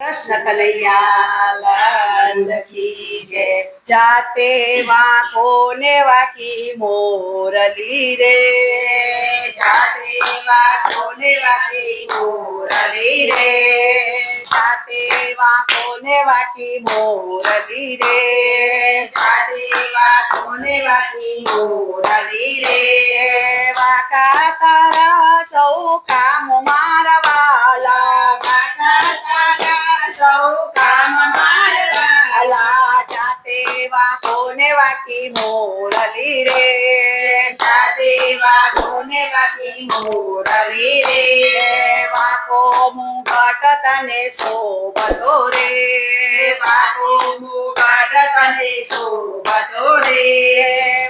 કૃષ્ણ કનૈયા લાલ કી જય. જાતે વાંકો ને વાકી મોરલી રે, જાતે વાંકો ને વાકી મોરલી રે, જાતે વાંકો ને વાકી મોરલી રે, જાતે વાંકો ને વાકી મોરલી રે, વાકા તારા સૌ કામ મારા વાલા, વાકા તારા સૌ કામ મારવા, વાલા જાતે વાંકો ને વાકી મોરલી રે, જાતે વાંકો ને વાકી મોરલી રે, વાંકો મુગટ તને શોભતો રે, વાંકો મુગટ તને શોભતો રે,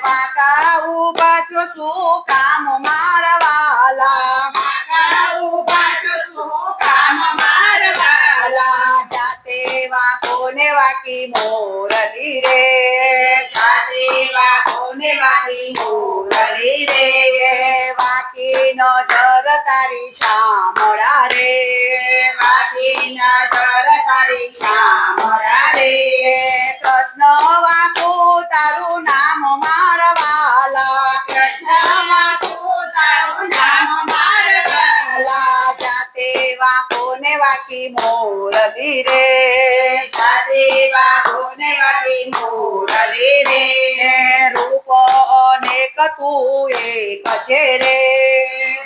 વાંકા ઉભા છો શું કામ મારા વાલા, વાંકા ઊભા છો શું કામ મારવા, વાલા જાતે વાંકો ને વાકી મોરલી રે, જાતે વાંકો ને વાકી મોરલી રે, વાકી નજર તારી શામળા રે, વાકી નજર તારી શામળા રે, કૃષ્ણ વાંકો તારું નામ મારા વાલા, કૃષ્ણ વાંકો તારું નામ મારવા, વાલા જાતે વાંકો ને વાકી મોરલી રે, જાતે વાંકો ને વાકી મોરલી રે, રૂપ અનેક તું એક છે રે,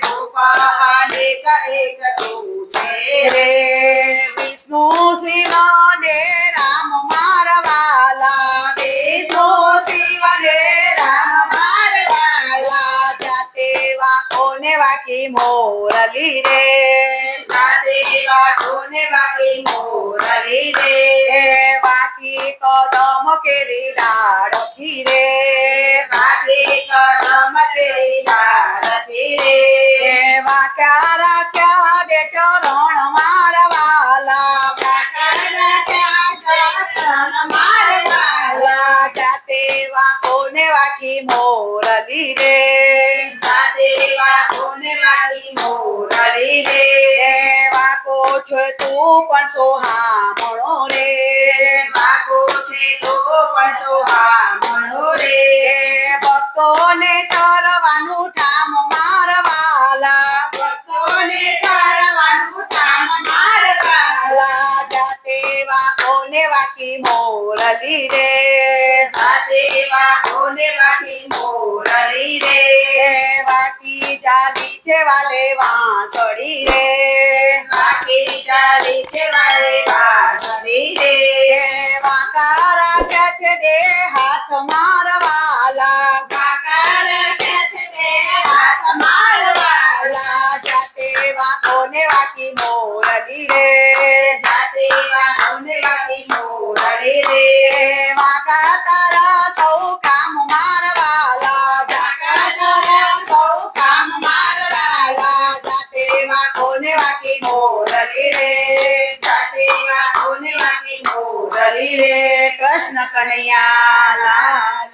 રૂપ અનેક એક તું છે રે, વિષ્ણુ શિવ ને રામ મારા વાલા, વિષ્ણુ શિવ ને રામ મારવા, વાલા જાતે વાંકો ને વાકી મોરલી રે, જાતે વાંકો ને વાકી મોરલી રે, વાકી કદમ કેરી ડાળખી રે, વાકી કદમ કેરી ડાળખી રે, વાક્યા રાખ્યા બે ચરણ મારા વાલા, વાંકા ત્યાં ચરણ મારવા, વાલા જાતે વાંકો ને વાકી મોરલી રે, જાતે વાંકો ને વાકી મોરલી રે, વાંકો છે તું પણ સોહામણો રે, વાંકો છે તો પણ સોહામણો રે, ભક્તોને તરવાનું ઠામ મારા વાલા, ભક્તોને તારવાનું ઠામ મારવા, વાલા જાતે વાંકો ને વાકી મોરલી રે, જાતે વાંકો ને વાકી મોરલી રે, વાકી ચાલી છે વાલે વાંસળી રે, વાકી ચાલી છે વાલે વાંસળી રે, વાંકા રાખ્યા છે બે હાથ મારા વાલા, વાંકા રાખ્યા છે બે હાથ મારવા, વાલા જાતે વાંકો ને વાકી મોરલી રે, જાતે વાંકો ને વાકી મોરલી રે, વાંકા તારા સૌ કામ મારા વાલા, વાંકા તારા સૌ કામ મારા વાલા, જાતે વાંકો ને વાકી મોરલી રે, જાતે વાંકો ને વાકી મોરલી મોરલી રે, કૃષ્ણ કનૈયા લાલ